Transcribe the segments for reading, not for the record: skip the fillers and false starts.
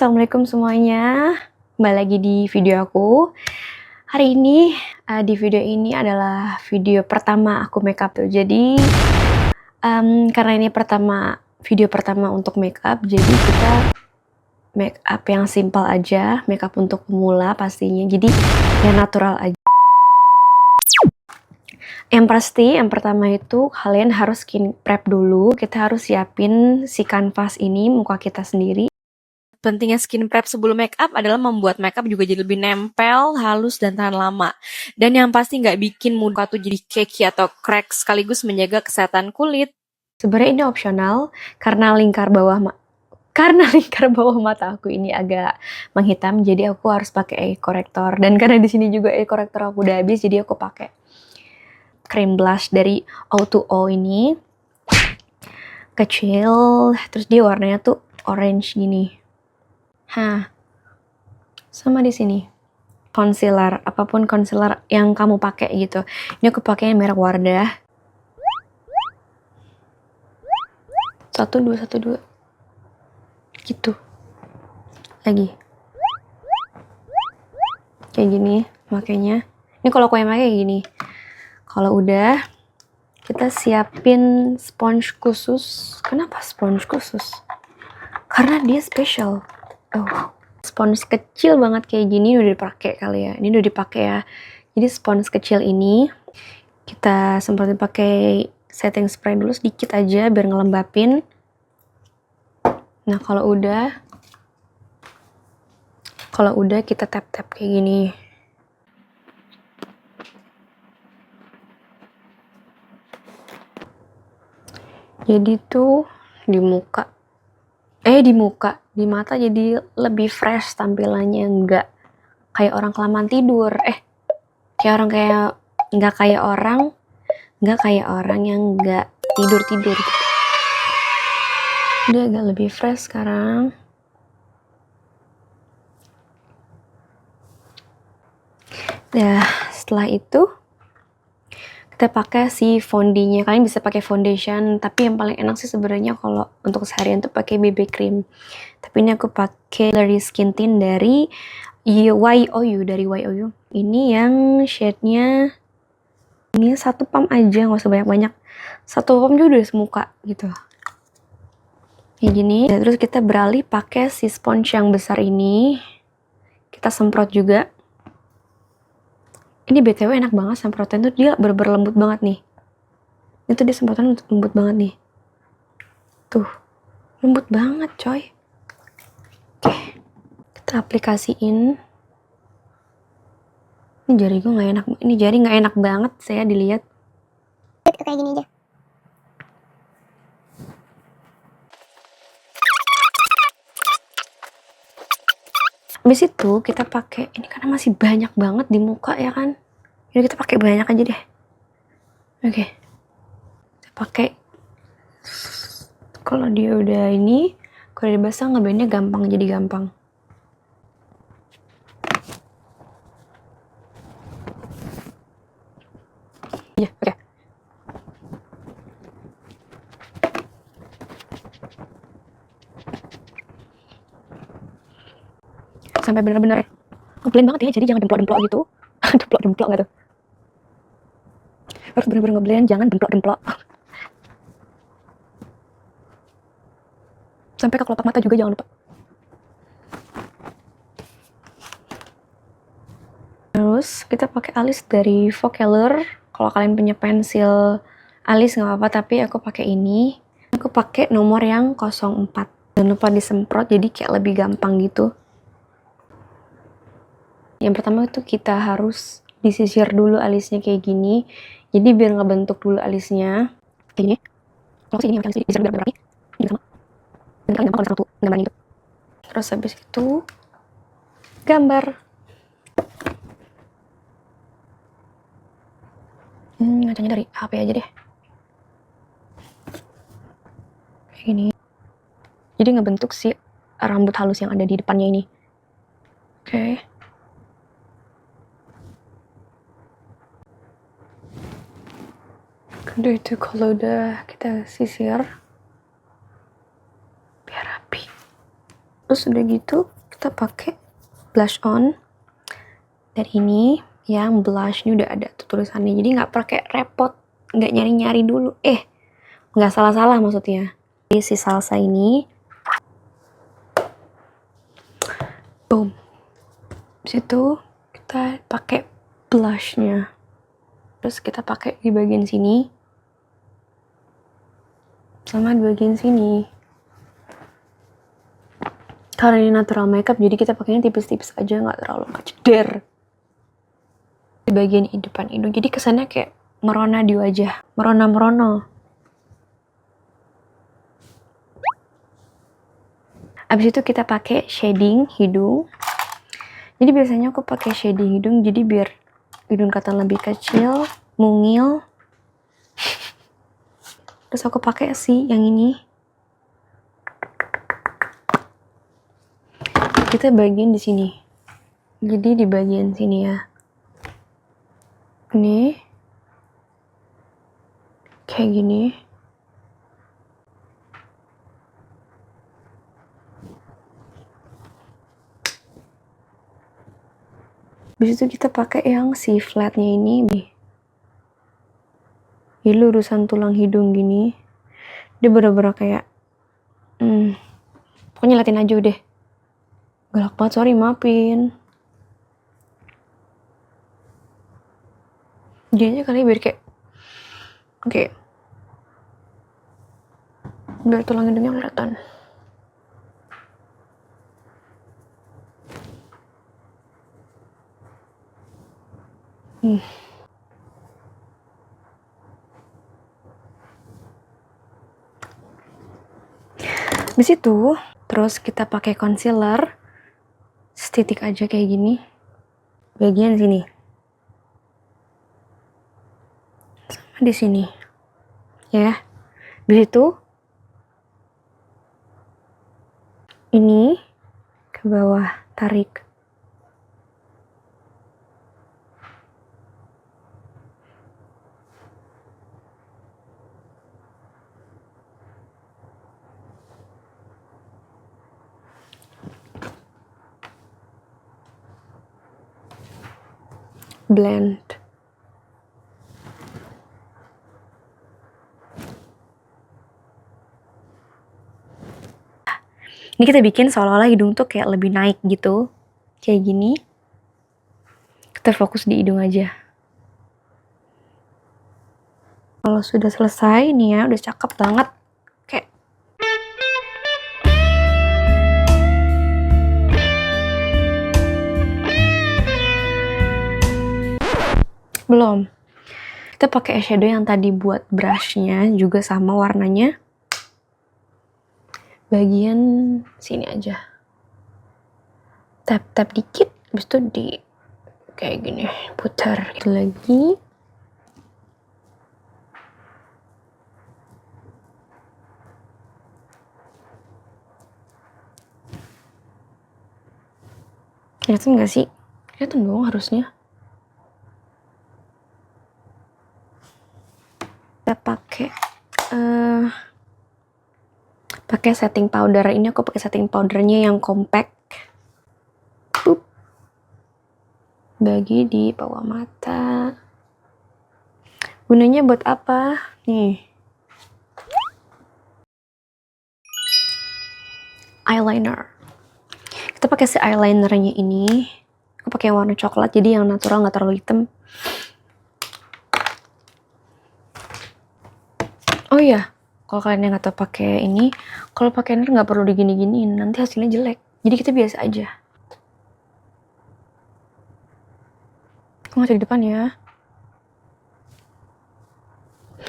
Assalamualaikum semuanya. Kembali lagi di video aku. Hari ini di video ini adalah video pertama aku makeup tuh. Jadi karena ini video pertama untuk makeup, jadi kita makeup yang simple aja, makeup untuk pemula pastinya. Jadi yang natural aja. Yang pasti, yang pertama itu kalian harus skin prep dulu. Kita harus siapin si kanvas ini, muka kita sendiri. Pentingnya skin prep sebelum makeup adalah membuat makeup juga jadi lebih nempel, halus, dan tahan lama. Dan yang pasti nggak bikin muka tuh jadi cakey atau crack, sekaligus menjaga kesehatan kulit. Sebenarnya ini opsional, karena lingkar bawah mata aku ini agak menghitam, jadi aku harus pakai eye corrector. Dan karena di sini juga eye corrector aku udah habis, jadi aku pakai cream blush dari O2O ini. Kecil, terus dia warnanya tuh orange gini. Sama di sini. Concealer, apapun concealer yang kamu pakai gitu. Ini aku pakai merek Wardah. 1212. Gitu. Lagi. Kayak gini makanya. Ini kalau aku yang pakai kayak gini. Kalau udah, kita siapin sponge khusus. Kenapa sponge khusus? Karena dia spesial. Spons kecil banget kayak gini udah dipakai kali ya. Ini udah dipakai ya. Jadi spons kecil ini kita semprotin pakai setting spray dulu sedikit aja biar ngelembapin. Nah, kalau udah kita tap-tap kayak gini. Jadi tuh di mata jadi lebih fresh tampilannya, nggak kayak orang kelamaan tidur. Nggak kayak orang yang nggak tidur gitu. Dia agak lebih fresh sekarang. Ya, setelah itu kita pakai si fondinya. Kalian bisa pakai foundation, tapi yang paling enak sih sebenarnya kalau untuk seharian tuh pakai BB cream. Tapi ini aku pakai dari Skin Tint dari YOU. Ini yang shade-nya ini 1 pump aja, nggak usah banyak-banyak. 1 pump juga udah semuka gitu. Kayak gini. Dan terus kita beralih pakai si sponge yang besar ini. Kita semprot juga. Ini BTW enak banget semprotan tuh, dia bener-bener lembut banget nih. Itu dia semprotan lembut banget nih. Tuh, lembut banget coy. Oke, kita aplikasiin. Ini jari gue gak enak. Ini jari gak enak banget saya dilihat. Kayak gini aja. Habis itu kita pakai ini karena masih banyak banget di muka ya kan. Jadi kita pakai banyak aja deh. Oke. Kita pakai. Kalau dia udah ini, kalau dia basah ngeblendnya gampang, jadi gampang. Ya, oke. Sampai bener-bener ngeblend banget ya, jadi jangan demplok-demplok gitu. Demplok-demplok gak tuh? Harus bener-bener ngeblend, jangan demplok-demplok. Sampai ke kelopak mata juga jangan lupa. Terus kita pakai alis dari Vocaler. Kalau kalian punya pensil alis nggak apa-apa, tapi aku pakai ini. Aku pakai nomor yang 04. Jangan lupa disemprot, jadi kayak lebih gampang gitu. Yang pertama itu kita harus disisir dulu alisnya kayak gini. Jadi biar ngebentuk dulu alisnya. Kayak gini. Kalau sih ini yang disisir biar rapi. Ini sama. Dan kalian gampang kalau satu gambar gitu. Terus habis itu gambar. Ngacanya dari HP aja deh. Kayak gini. Jadi ngebentuk si rambut halus yang ada di depannya ini. Oke. Udah itu kalau udah kita sisir biar rapi. Terus udah gitu kita pakai blush on. Dan ini yang blush ini udah ada tuh tulisannya, jadi nggak pakai repot, nggak nyari-nyari dulu. Nggak salah-salah maksudnya. Jadi si salsa ini, boom. Habis itu kita pakai blushnya. Terus kita pakai di bagian sini, sama di bagian sini. Karena ini natural makeup, jadi kita pakainya tipis-tipis aja, nggak terlalu ngeceder. Di bagian depan hidung, jadi kesannya kayak merona di wajah, merona-merono. Abis itu kita pakai shading hidung. Jadi biasanya aku pakai shading hidung, jadi biar hidung kelihatan lebih kecil, mungil. Terus aku pakai sih yang ini. Kita bagian di sini. Jadi di bagian sini ya. Ini kayak gini. Habis itu kita pakai yang si flatnya ini. Jadi lurusan tulang hidung gini. Dia bener-bener kayak pokoknya liatin aja deh. Galak banget, sorry, maafin. Jadinya kali biar kayak biar tulang hidungnya kelihatan. Di situ terus kita pakai concealer setitik aja kayak gini, bagian sini sama di sini ya. Di situ ini ke bawah, tarik. Blend. Ini kita bikin seolah-olah hidung tuh kayak lebih naik gitu. Kayak gini. Kita fokus di hidung aja. Kalau sudah selesai nih ya, udah cakep banget. Kayak belum. Kita pakai eyeshadow yang tadi buat brushnya juga sama warnanya. Bagian sini aja. Tap-tap dikit, habis itu di kayak gini, putar gitu lagi. Kelihatan nggak sih? Kelihatan dong harusnya. Kita pakai setting powder. Ini aku pakai setting powdernya yang compact. Bagi di bawah mata. Gunanya buat apa? Nih. Eyeliner. Kita pakai si eyelinernya ini. Aku pakai warna coklat, jadi yang natural, nggak terlalu hitam. Oh iya, kalau kalian yang nggak tahu pakai ini, kalau pakai liner nggak perlu digini-giniin, nanti hasilnya jelek. Jadi kita biasa aja. Aku ngaca di depan ya.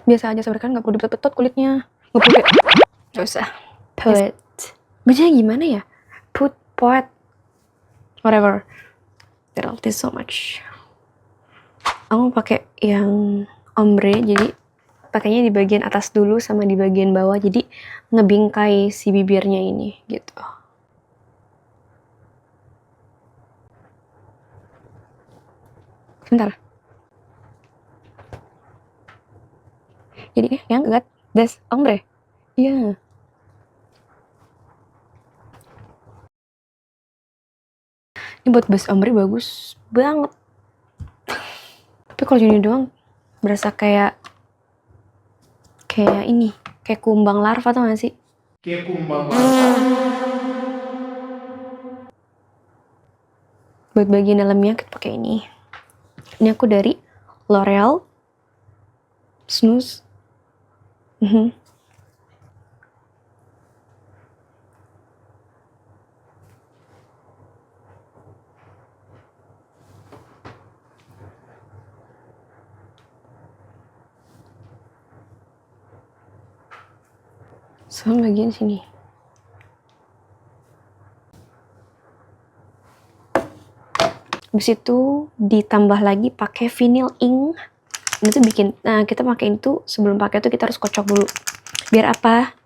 Biasa aja sebenarnya, kan nggak perlu dibetot-betot kulitnya. Nggak perlu kayak, nggak usah. Put. Bacanya gimana ya? Pot. Whatever. I love this so much. Aku pakai yang ombre, jadi pakainya di bagian atas dulu sama di bagian bawah, jadi ngebingkai si bibirnya ini gitu. Bentar. Jadi yang enggak des ombre. Iya. Ini buat base ombre bagus banget. Tapi kalau gini doang berasa kayak ini, kayak kumbang larva, tau gak sih? Kayak kumbang larva. Buat bagian dalamnya kita pakai ini. Ini aku dari L'Oreal Snooze. Sama bagian sini. Habis itu ditambah lagi pakai vinyl ink. Ini tuh bikin, nah kita pakai itu sebelum pakai tuh kita harus kocok dulu. Biar apa?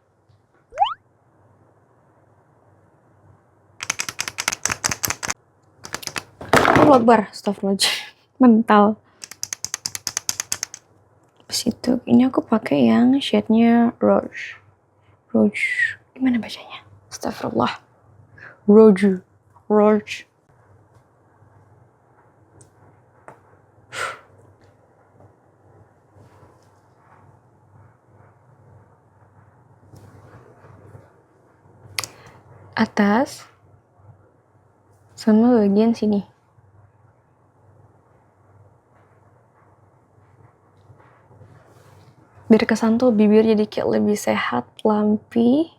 Allahu Akbar, astagfirullahaladzim. Mental. Habis itu ini aku pakai yang shade-nya Rouge. Gimana bacanya? Astagfirullah. Rouge. Atas sama bagian sini. Biar kesan tuh bibir jadi kayak lebih sehat, lampi.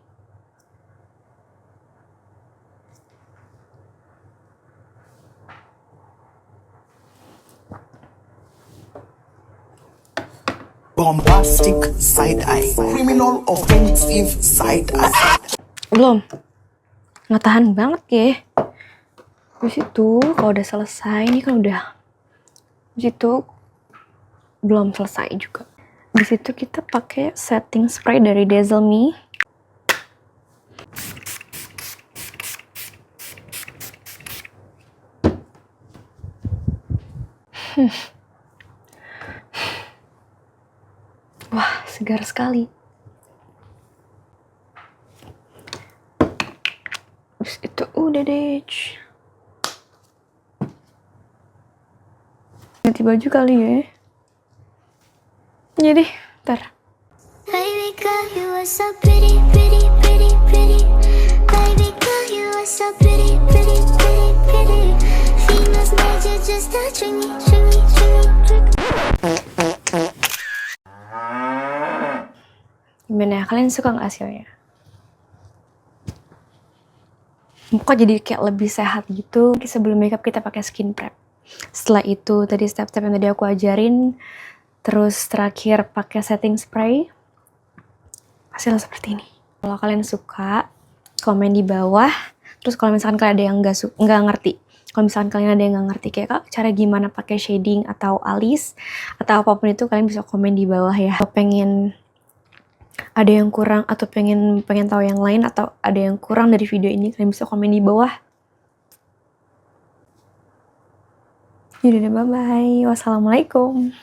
Bombastic side eye, criminal offensive side eye. Belum. Nggak tahan banget ya. Habis itu kalau udah selesai, ini kan udah. Habis itu belum selesai juga. Habis itu kita pakai setting spray dari Dazzle Me. Wah, segar sekali. Habis itu udah deh. Ganti baju kali ya. Jadi, ntar. Baby girl, you are so pretty, pretty, pretty, pretty. Baby girl, you are so pretty, pretty, pretty, pretty. Venus made you just a stringy, stringy, stringy, stringy. Gimana? Kalian suka nggak hasilnya? Muka jadi kayak lebih sehat gitu. Sebelum makeup kita pakai skin prep. Setelah itu tadi step-step yang tadi aku ajarin. Terus terakhir pakai setting spray. Hasilnya seperti ini. Kalau kalian suka, komen di bawah. Terus kalau misalkan kalian ada yang nggak ngerti, kalau misalkan kalian ada yang nggak ngerti kayak Kak, cara gimana pakai shading atau alis atau apapun itu, kalian bisa komen di bawah ya. Kalau pengen ada yang kurang atau pengen tahu yang lain atau ada yang kurang dari video ini, kalian bisa komen di bawah. Yaudah, bye bye. Wassalamualaikum.